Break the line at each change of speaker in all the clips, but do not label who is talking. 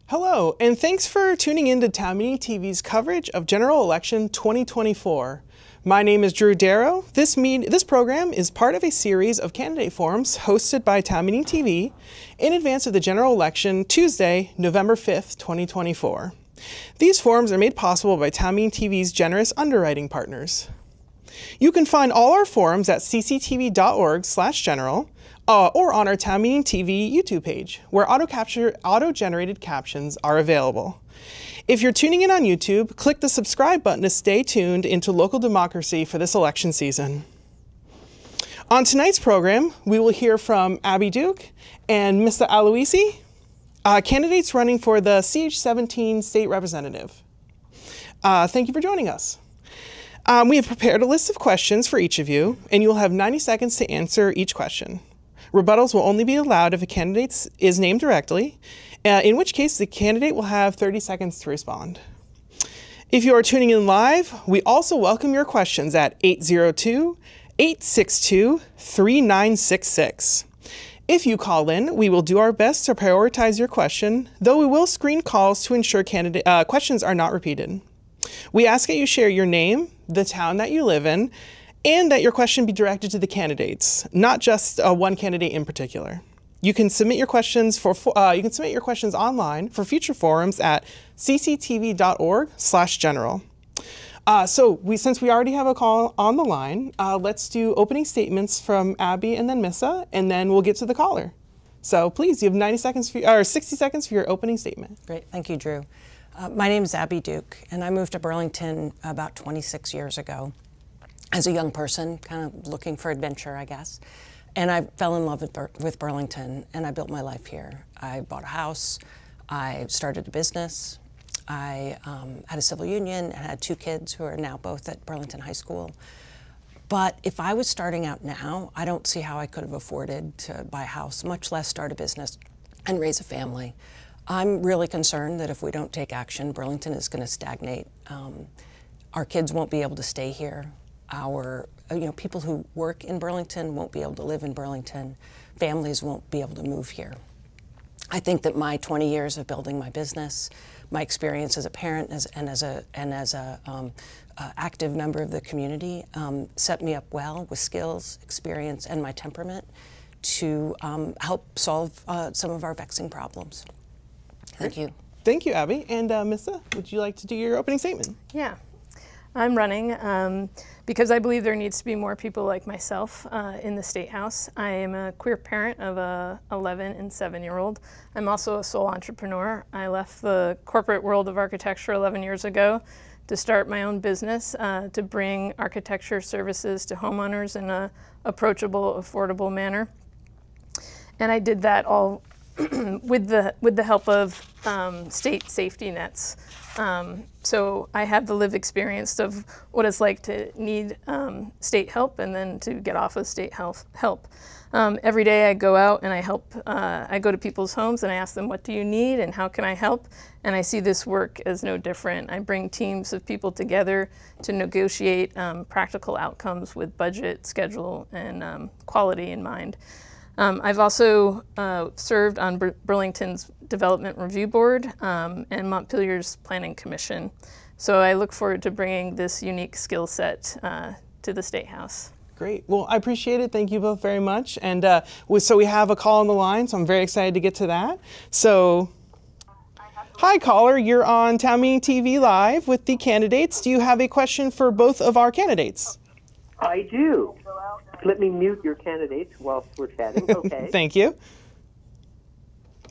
Hello, and thanks for tuning in to Town Meeting TV's coverage of General Election 2024. My name is Drew Darrow. This program is part of a series of candidate forums hosted by Town Meeting TV in advance of the general election Tuesday, November 5th, 2024. These forums are made possible by Town Meeting TV's generous underwriting partners. You can find all our forums at cctv.org/general or on our Town Meeting TV YouTube page, where auto-generated captions are available. If you're tuning in on YouTube, click the subscribe button to stay tuned into local democracy for this election season. On tonight's program, we will hear from Abby Duke and Mr. Aloisi, candidates running for the CH17 state representative. Thank you for joining us. We have prepared a list of questions for each of you, and you will have 90 seconds to answer each question. Rebuttals will only be allowed if a candidate is named directly, in which case the candidate will have 30 seconds to respond. If you are tuning in live, we also welcome your questions at 802-862-3966. If you call in, we will do our best to prioritize your question, though we will screen calls to ensure questions are not repeated. We ask that you share your name, the town that you live in, and that your question be directed to the candidates, not just one candidate in particular. You can submit your questions online for future forums at cctv.org/general. Since we already have a call on the line, let's do opening statements from Abby and then Missa, and then we'll get to the caller. So please, you have 60 seconds for your opening statement.
Great, thank you, Drew. My name is Abby Duke, and I moved to Burlington about 26 years ago. As a young person, kind of looking for adventure, I guess. And I fell in love with Burlington, and I built my life here. I bought a house, I started a business, I had a civil union, and had 2 kids who are now both at Burlington High School. But if I was starting out now, I don't see how I could have afforded to buy a house, much less start a business and raise a family. I'm really concerned that if we don't take action, Burlington is going to stagnate. Our kids won't be able to stay here. People who work in Burlington won't be able to live in Burlington. Families won't be able to move here. I think that my 20 years of building my business, my experience as a parent and as a active member of the community set me up well with skills, experience, and my temperament to help solve some of our vexing problems. Thank you.
Thank you, Abby. And Missa, would you like to do your opening statement?
Yeah. I'm running because I believe there needs to be more people like myself in the State House. I am a queer parent of a 11 and 7-year-old. I'm also a sole entrepreneur. I left the corporate world of architecture 11 years ago to start my own business to bring architecture services to homeowners in an approachable, affordable manner. And I did that all with the help of state safety nets. So I have the lived experience of what it's like to need state help and then to get off of state help. Every day I go out and I help. I go to people's homes and I ask them, what do you need and how can I help? And I see this work as no different. I bring teams of people together to negotiate practical outcomes with budget, schedule, and quality in mind. I've also served on Burlington's Development Review Board and Montpelier's Planning Commission. So I look forward to bringing this unique skill set to the State House.
Great. Well, I appreciate it. Thank you both very much. And so we have a call on the line, so I'm very excited to get to that. So, hi caller, you're on Town Meeting TV Live with the candidates. Do you have a question for both of our candidates?
I do. Let me mute your candidates whilst we're chatting. Okay.
Thank you.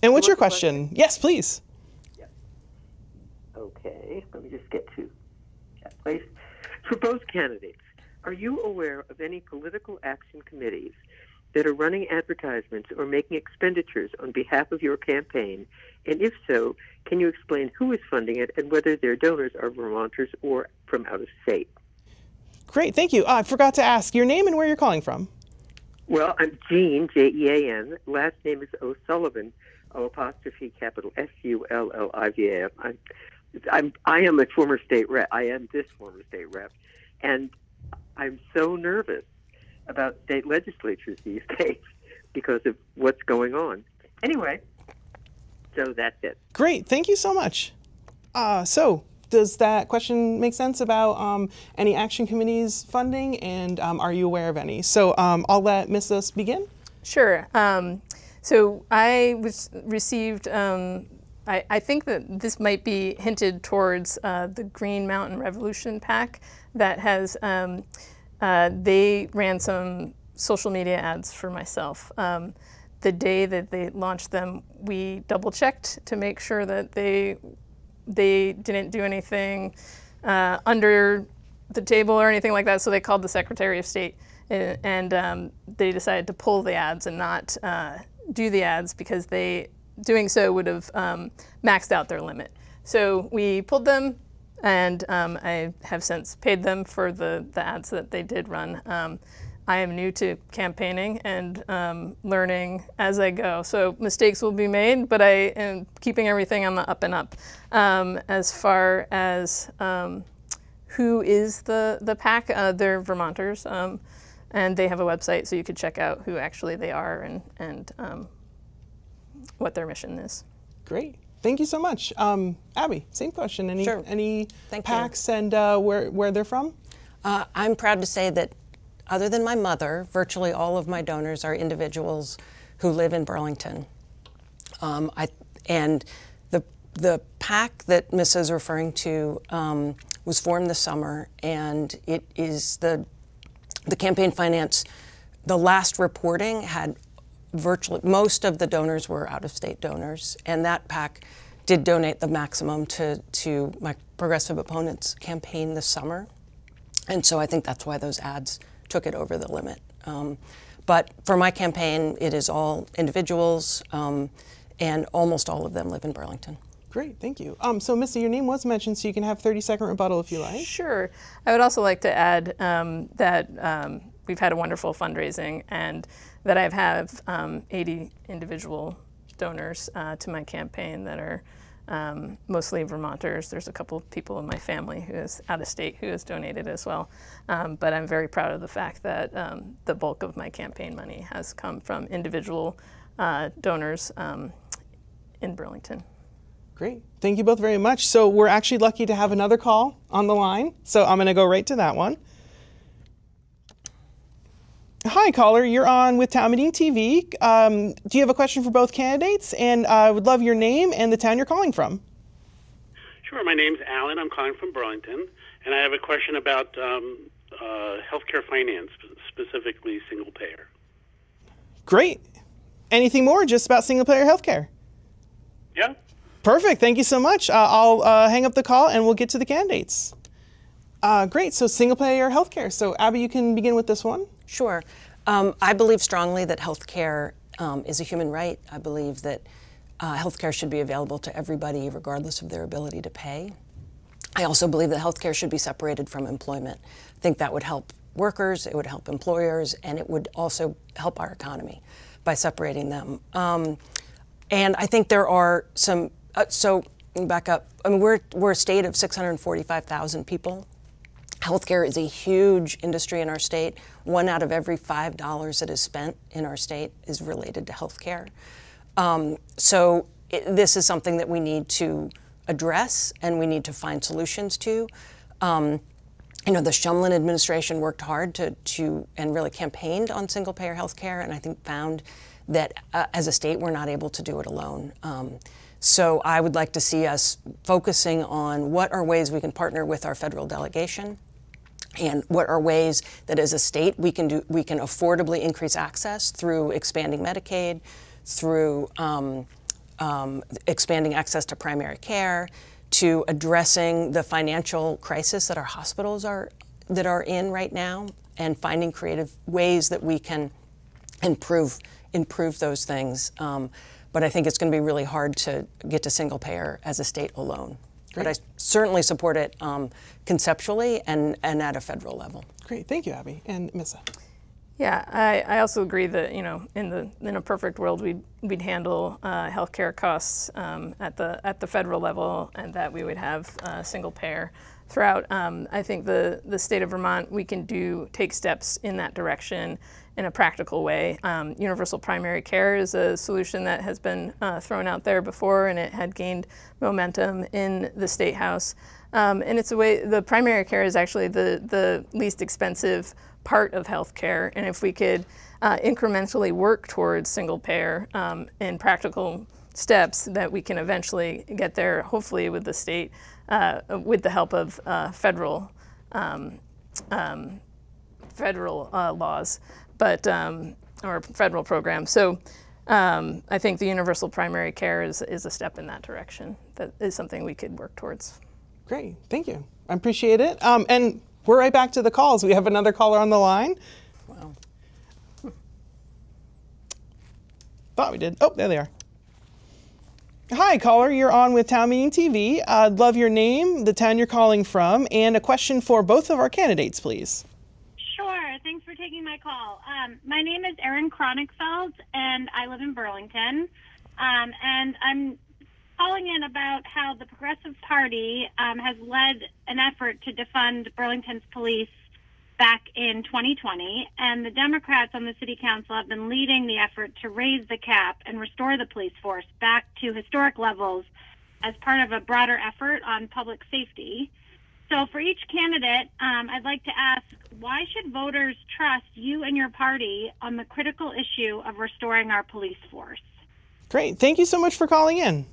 And what's your question? Yes, please.
Yeah. Okay. Let me just get to that place. For both candidates, are you aware of any political action committees that are running advertisements or making expenditures on behalf of your campaign? And if so, can you explain who is funding it and whether their donors are Vermonters or from out of state?
Great, thank you. I forgot to ask your name and where you're calling from.
Well, I'm Jean, J-E-A-N. Last name is O'Sullivan, O''Sullivan. I am a former state rep. I am this former state rep. And I'm so nervous about state legislatures these days because of what's going on. Anyway, So that's it.
Great, thank you so much. So does that question make sense about any action committees funding, and are you aware of any? So I'll let Mrs. begin.
Sure. So I received, I think that this might be hinted towards the Green Mountain Revolution PAC that has, they ran some social media ads for myself. The day that they launched them, we double checked to make sure that they didn't do anything under the table or anything like that, so they called the Secretary of State and they decided to pull the ads and not do the ads because doing so would have maxed out their limit. So we pulled them, and I have since paid them for the ads that they did run. I am new to campaigning and learning as I go. So mistakes will be made, but I am keeping everything on the up and up. As far as who is the PAC, they're Vermonters, and they have a website, so you could check out who actually they are and what their mission is.
Great. Thank you so much. Abby, same question. Any PACs and where they're from?
I'm proud to say that other than my mother, virtually all of my donors are individuals who live in Burlington. And the PAC that Missa is referring to was formed this summer, and it is the campaign finance. The last reporting had virtually, most of the donors were out-of-state donors, and that PAC did donate the maximum to my progressive opponent's campaign this summer. And so I think that's why those ads took it over the limit. But for my campaign, it is all individuals, and almost all of them live in Burlington.
Great, thank you. So Missy, your name was mentioned, so you can have 30-second rebuttal if you like.
Sure. I would also like to add that we've had a wonderful fundraising, and that I have 80 individual donors to my campaign that are mostly Vermonters. There's a couple people in my family who is out of state who has donated as well. But I'm very proud of the fact that the bulk of my campaign money has come from individual donors in Burlington.
Great. Thank you both very much. So we're actually lucky to have another call on the line. So I'm going to go right to that one. Hi, caller. You're on with Town Meeting TV. Do you have a question for both candidates? And I would love your name and the town you're calling from.
Sure. My name's Alan. I'm calling from Burlington. And I have a question about healthcare finance, specifically single payer.
Great. Anything more just about single payer healthcare?
Yeah.
Perfect. Thank you so much. I'll hang up the call and we'll get to the candidates. Great. So single payer healthcare. So Abby, you can begin with this one.
Sure. I believe strongly that healthcare is a human right. I believe that healthcare should be available to everybody regardless of their ability to pay. I also believe that healthcare should be separated from employment. I think that would help workers, it would help employers, and it would also help our economy by separating them. And I think there are some, so back up, I mean, we're a state of 645,000 people. Healthcare is a huge industry in our state. 1 out of every $5 that is spent in our state is related to healthcare. This is something that we need to address and we need to find solutions to. You know, the Shumlin administration worked hard to and really campaigned on single payer healthcare, and I think found that as a state we're not able to do it alone. So I would like to see us focusing on what are ways we can partner with our federal delegation, and what are ways that as a state we can affordably increase access through expanding Medicaid, through expanding access to primary care, to addressing the financial crisis that our hospitals are in right now, and finding creative ways that we can improve those things. But I think it's going to be really hard to get to single payer as a state alone. Great. But I certainly support it conceptually and at a federal level.
Great, thank you, Abby. And Missa.
Yeah, I also agree that, you know, in a perfect world we'd handle healthcare costs at the federal level, and that we would have single payer throughout. I think the state of Vermont, we can take steps in that direction, in a practical way. Universal primary care is a solution that has been thrown out there before, and it had gained momentum in the State House. And it's a way, the primary care is actually the least expensive part of healthcare, and if we could incrementally work towards single payer in practical steps, that we can eventually get there, hopefully with the state, with the help of federal laws, but or federal programs. So I think the universal primary care is a step in that direction. That is something we could work towards.
Great, thank you. I appreciate it. And we're right back to the calls. We have another caller on the line.
Wow.
Thought we did. Oh, there they are. Hi, caller. You're on with Town Meeting TV. I'd love your name, the town you're calling from, and a question for both of our candidates, please.
Sure. Thanks for taking my call. My name is Erin Kronigfeld, and I live in Burlington. And I'm calling in about how the Progressive Party has led an effort to defund Burlington's police back in 2020, and the Democrats on the City Council have been leading the effort to raise the cap and restore the police force back to historic levels as part of a broader effort on public safety. So for each candidate, I'd like to ask, why should voters trust you and your party on the critical issue of restoring our police force?
Great. Thank you so much for calling in.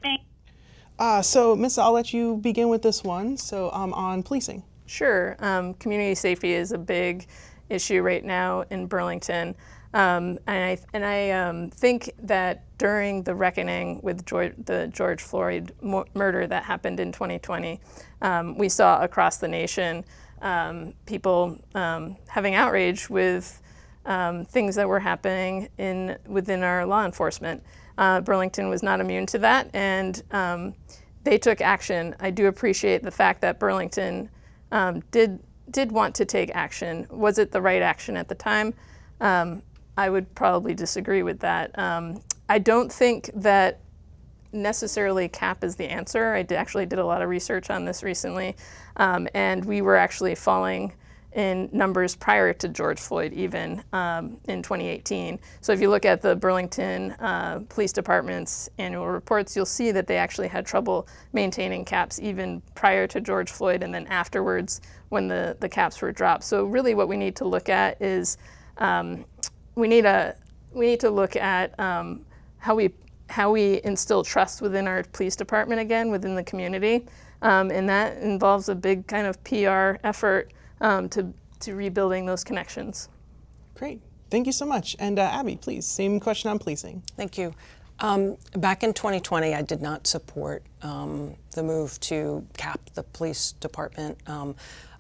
Thanks.
So, Miss, I'll let you begin with this one. So, on policing.
Sure. Community safety is a big issue right now in Burlington. And I think that during the reckoning with the George Floyd murder that happened in 2020, we saw across the nation people having outrage with things that were happening within our law enforcement. Burlington was not immune to that, and they took action. I do appreciate the fact that Burlington did want to take action. Was it the right action at the time? I would probably disagree with that. I don't think that necessarily cap is the answer. I actually did a lot of research on this recently, and we were actually falling in numbers prior to George Floyd even in 2018. So if you look at the Burlington Police Department's annual reports, you'll see that they actually had trouble maintaining caps even prior to George Floyd and then afterwards when the caps were dropped. So really what we need to look at is we need to look at how we instill trust within our police department again, within the community. And that involves a big kind of PR effort to rebuilding those connections.
Great. Thank you so much. And Abby, please, same question on policing.
Thank you. Back in 2020, I did not support the move to cap the police department.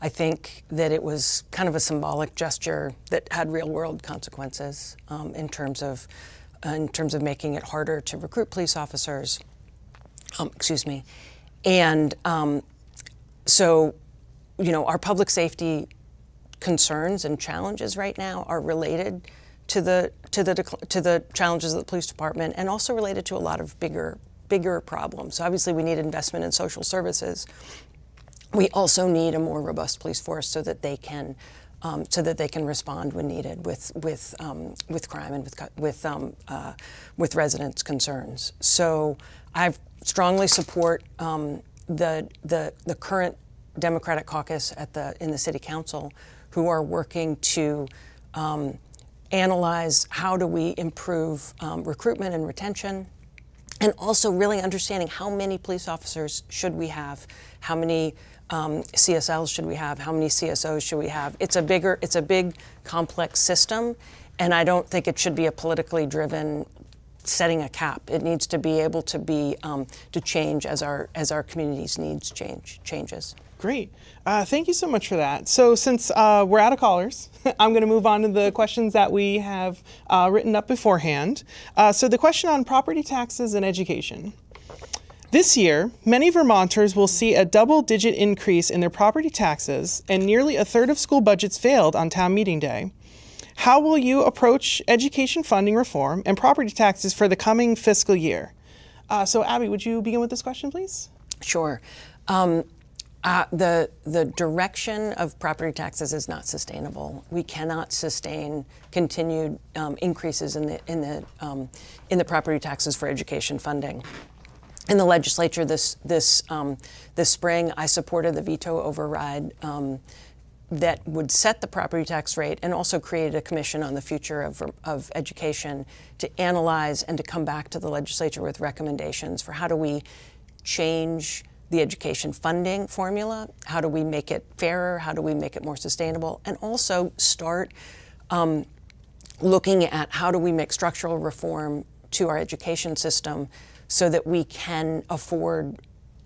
I think that it was kind of a symbolic gesture that had real-world consequences in terms of making it harder to recruit police officers. Excuse me. And so, you know, our public safety concerns and challenges right now are related to the challenges of the police department, and also related to a lot of bigger problems. So obviously we need investment in social services. We also need a more robust police force so that they can respond when needed with crime and with residents' concerns. So I strongly support the current Democratic caucus in the City Council, who are working to analyze how do we improve recruitment and retention, and also really understanding how many police officers should we have, how many CSLs should we have, how many CSOs should we have. It's a big, complex system, and I don't think it should be a politically driven setting a cap. It needs to be able to be to change as our community's needs changes.
Great. Thank you so much for that. So since we're out of callers, I'm going to move on to the questions that we have written up beforehand. So the question on property taxes and education. This year, many Vermonters will see a double-digit increase in their property taxes, and nearly a third of school budgets failed on town meeting day. How will you approach education funding reform and property taxes for the coming fiscal year? So Abby, would you begin with this question, please?
Sure. The direction of property taxes is not sustainable. We cannot sustain continued increases in the property taxes for education funding. In the legislature this spring, I supported the veto override that would set the property tax rate and also created a commission on the future of education to analyze and to come back to the legislature with recommendations for how do we change the education funding formula, how do we make it fairer, how do we make it more sustainable, and also start looking at how do we make structural reform to our education system so that we can afford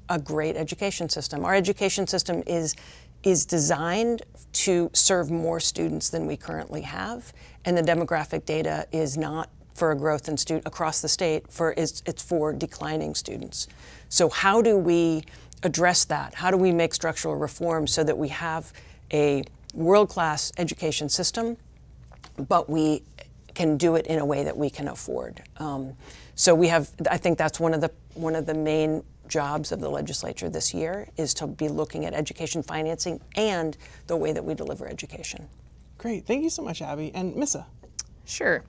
a great education system. Our education system is designed to serve more students than we currently have, and the demographic data is not for a growth in across the state, it's for declining students. So how do we address that? How do we make structural reform so that we have a world-class education system, but we can do it in a way that we can afford? So I think that's one of the main jobs of the legislature this year, is to be looking at education financing and the way that we deliver education.
Great, thank you so much, Abby. And Missa?
Sure.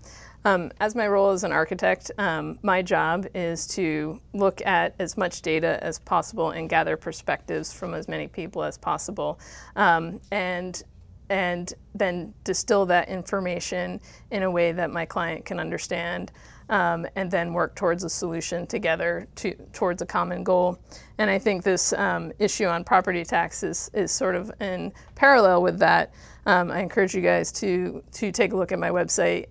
As my role as an architect, my job is to look at as much data as possible and gather perspectives from as many people as possible, and then distill that information in a way that my client can understand, and then work towards a solution together towards a common goal. And I think this issue on property taxes is sort of in parallel with that. I encourage you guys to take a look at my website,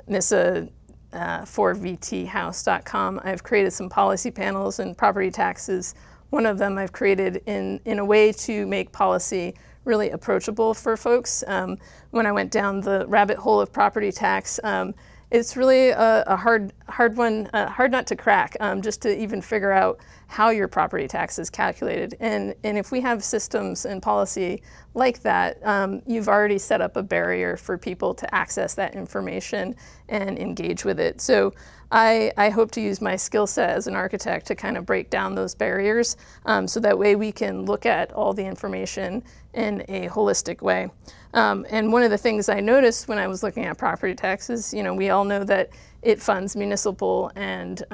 Missa4VThouse.com. I've created some policy panels in property taxes. One of them I've created in a way to make policy really approachable for folks. When I went down the rabbit hole of property tax, it's really a hard one, hard nut to crack, just to even figure out how your property tax is calculated. And if we have systems and policy like that, you've already set up a barrier for people to access that information and engage with it. So I hope to use my skill set as an architect to kind of break down those barriers, so that way we can look at all the information in a holistic way. And one of the things I noticed when I was looking at property taxes, we all know that it funds municipal and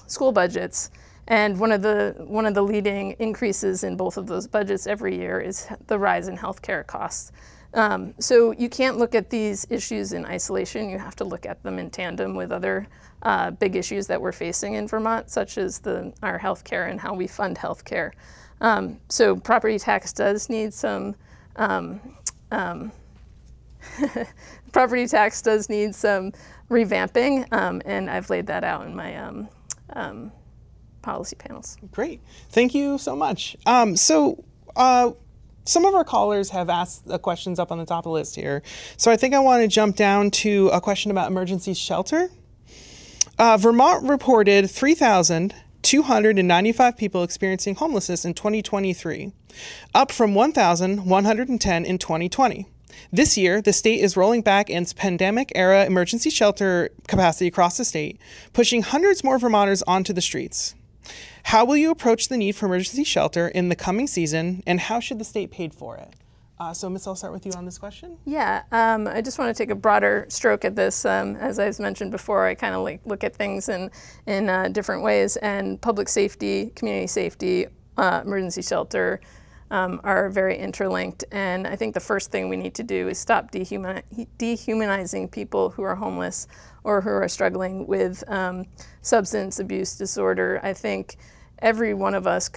school budgets. And one of the leading increases in both of those budgets every year is the rise in healthcare costs. So you can't look at these issues in isolation. You have to look at them in tandem with other big issues that we're facing in Vermont, such as our healthcare and how we fund healthcare. So property tax does need some property tax does need some revamping, and I've laid that out in my policy panels.
Great, thank you so much. Some of our callers have asked questions up on the top of the list here. So I think I want to jump down to a question about emergency shelter. Vermont reported 3,295 people experiencing homelessness in 2023, up from 1,110 in 2020. This year, the state is rolling back its pandemic-era emergency shelter capacity across the state, pushing hundreds more Vermonters onto the streets. How will you approach the need for emergency shelter in the coming season, and how should the state pay for it? So, Miss, I'll start with you on this question.
Yeah, I just want to take a broader stroke at this. As I've mentioned before, I kind of look at things in different ways, and public safety, community safety, emergency shelter are very interlinked. And I think the first thing we need to do is stop dehumanizing people who are homeless or who are struggling with substance abuse disorder. I think every one of us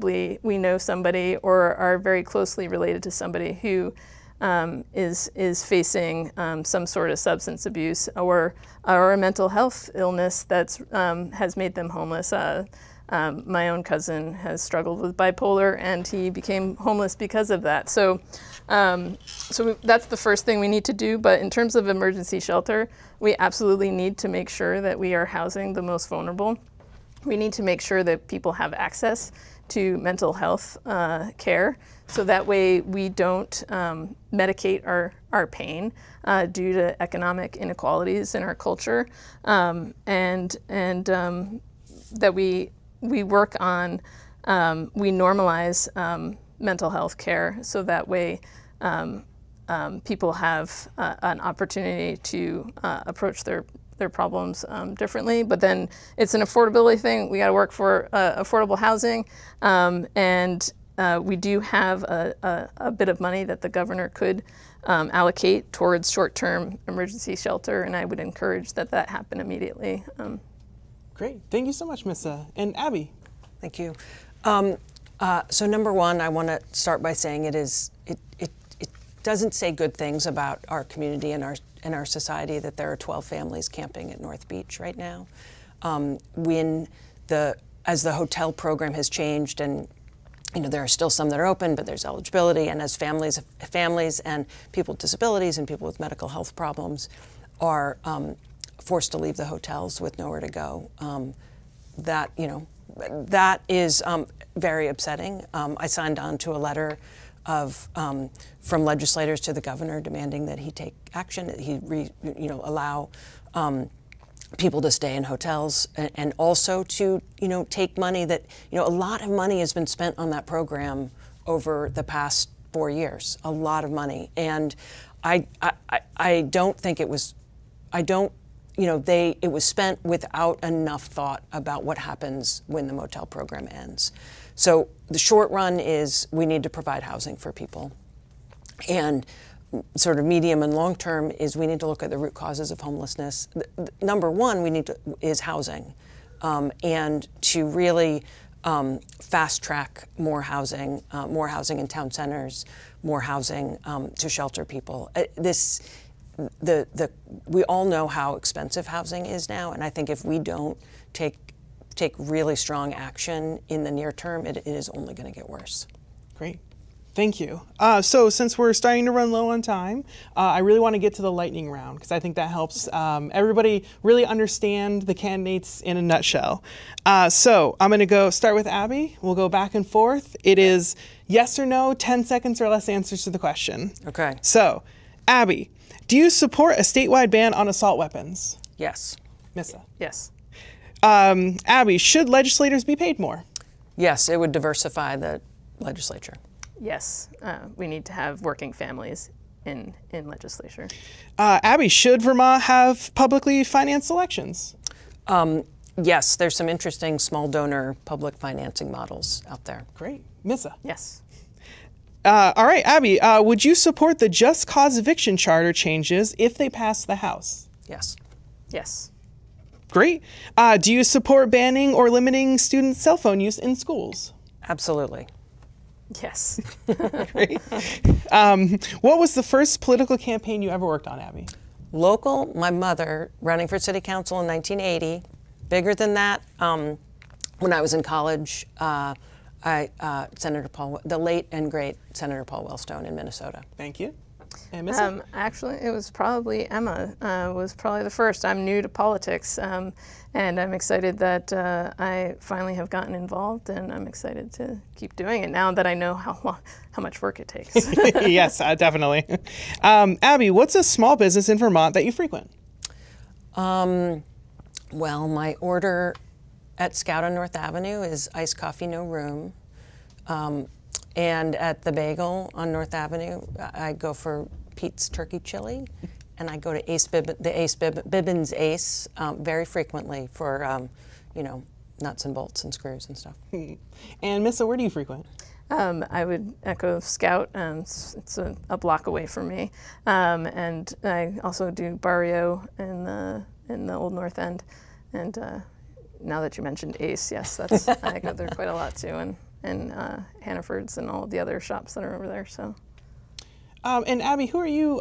we know somebody or are very closely related to somebody who is facing some sort of substance abuse or a mental health illness that's has made them homeless. My own cousin has struggled with bipolar, and he became homeless because of that. So that's the first thing we need to do. But in terms of emergency shelter, we absolutely need to make sure that we are housing the most vulnerable. We need to make sure that people have access to mental health care, so that way we don't medicate our pain due to economic inequalities in our culture, and that we work on we normalize mental health care so that way people have an opportunity to approach their problems differently. But then it's an affordability thing. We got to work for affordable housing, and we do have a bit of money that the governor could allocate towards short-term emergency shelter, and I would encourage that happen immediately.
Great. Thank you so much, Missa. And Abby?
Thank you. So number one, I want to start by saying it doesn't say good things about our community and our society that there are 12 families camping at North Beach right now. As the hotel program has changed, and there are still some that are open, but there's eligibility, and as families and people with disabilities and people with medical health problems are forced to leave the hotels with nowhere to go, that is very upsetting. I signed on to a letter from legislators to the governor demanding that he take action, that he allow people to stay in hotels, and also to take money that a lot of money has been spent on that program over the past 4 years, a lot of money, and I don't think it was it was spent without enough thought about what happens when the motel program ends. So the short run is we need to provide housing for people, and sort of medium and long term is we need to look at the root causes of homelessness. Number one is housing, and to really fast track more housing in town centers, more housing to shelter people. We all know how expensive housing is now, and I think if we don't take really strong action in the near term, it is only going to get worse.
Great. Thank you. So since we're starting to run low on time, I really want to get to the lightning round because I think that helps everybody really understand the candidates in a nutshell. So I'm going to start with Abby. We'll go back and forth. It is yes or no, 10 seconds or less answers to the question.
Okay.
So, Abby, do you support a statewide ban on assault weapons?
Yes.
Missa?
Yes.
Abby, should legislators be paid more?
Yes, it would diversify the legislature.
Yes, we need to have working families in legislature.
Abby, should Vermont have publicly financed elections?
Yes, there's some interesting small donor public financing models out there.
Great. Missa?
Yes.
All right, Abby, would you support the Just Cause Eviction Charter changes if they pass the House?
Yes.
Yes.
Great. Do you support banning or limiting student cell phone use in schools?
Absolutely.
Yes.
Great. What was the first political campaign you ever worked on, Abby?
Local, my mother running for city council in 1980. Bigger than that, when I was in college, Senator Paul, the late and great Senator Paul Wellstone in Minnesota.
Thank you. And Missa?
Actually, it was probably Emma was probably the first. I'm new to politics, and I'm excited that I finally have gotten involved, and I'm excited to keep doing it now that I know how much work it takes.
Yes, definitely. Abby, what's a small business in Vermont that you frequent?
Well, my order at Scout on North Avenue is iced coffee, no room. And at the Bagel on North Avenue, I go for Pete's Turkey Chili, and I go to Bibbins Ace very frequently for, nuts and bolts and screws and stuff.
And Missa, where do you frequent?
I would echo Scout. It's a block away from me, and I also do Barrio in the Old North End. And now that you mentioned Ace, yes, I go there quite a lot too, and Hannaford's and all the other shops that are over there. So.
And Abby, who are you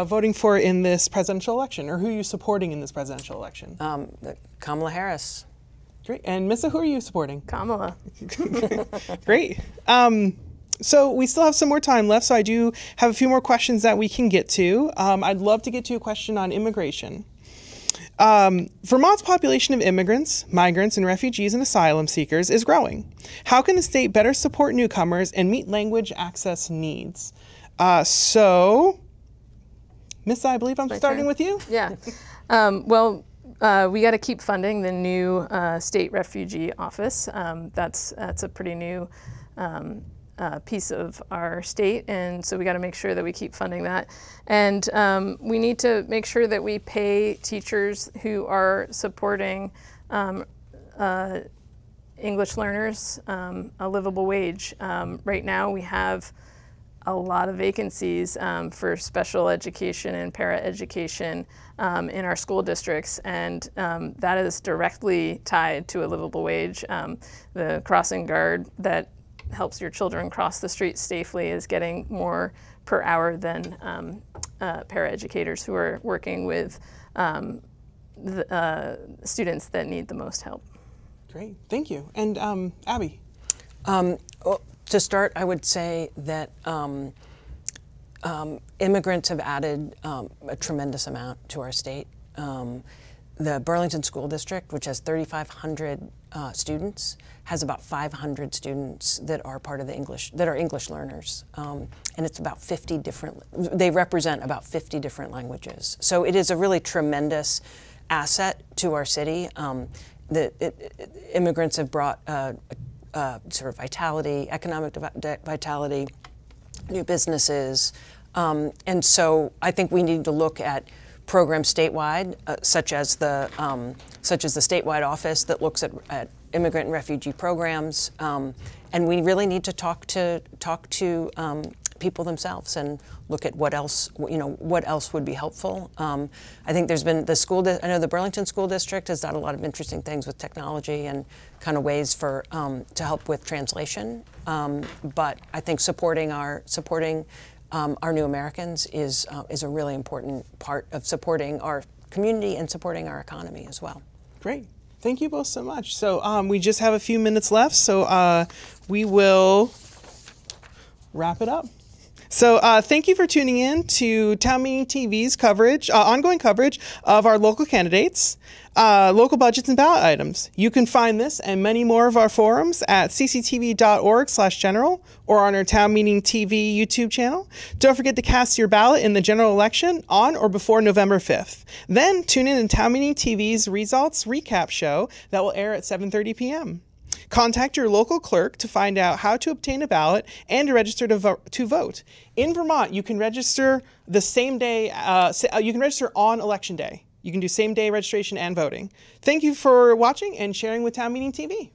voting for in this presidential election, or who are you supporting in this presidential election?
Kamala Harris.
Great. And Missa, who are you supporting?
Kamala.
Great. So we still have some more time left, so I do have a few more questions that we can get to. I'd love to get to a question on immigration. Vermont's population of immigrants, migrants, and refugees and asylum seekers is growing. How can the state better support newcomers and meet language access needs? So, Missa, I believe I'm starting with you.
Yeah. Well, we got to keep funding the new state refugee office. That's a pretty new piece of our state, and so we got to make sure that we keep funding that. And we need to make sure that we pay teachers who are supporting English learners a livable wage. Right now we have a lot of vacancies for special education and para-education in our school districts, and that is directly tied to a livable wage. The crossing guard that helps your children cross the street safely is getting more per hour than para-educators who are working with the students that need the most help.
Great, thank you. And Abby?
Well, to start, I would say that immigrants have added a tremendous amount to our state. The Burlington School District, which has 3,500 students, has about 500 students that are part of the English learners, and it's about 50 different. They represent about 50 different languages. So it is a really tremendous asset to our city. Immigrants have brought sort of vitality, economic vitality, new businesses, and so I think we need to look at programs statewide, such as the statewide office that looks at immigrant and refugee programs, and we really need to talk to people themselves and look at what else would be helpful. I think there's been I know the Burlington School District has done a lot of interesting things with technology and kind of ways for to help with translation. But I think supporting our new Americans is a really important part of supporting our community and supporting our economy as well.
Great. Thank you both so much. So we just have a few minutes left, so we will wrap it up. So thank you for tuning in to Town Meeting TV's coverage, ongoing coverage of our local candidates, local budgets and ballot items. You can find this and many more of our forums at cctv.org/general or on our Town Meeting TV YouTube channel. Don't forget to cast your ballot in the general election on or before November 5th. Then tune in to Town Meeting TV's results recap show that will air at 7:30 p.m. Contact your local clerk to find out how to obtain a ballot and to register to vote. In Vermont, you can register the same day. You can register on Election Day. You can do same-day registration and voting. Thank you for watching and sharing with Town Meeting TV.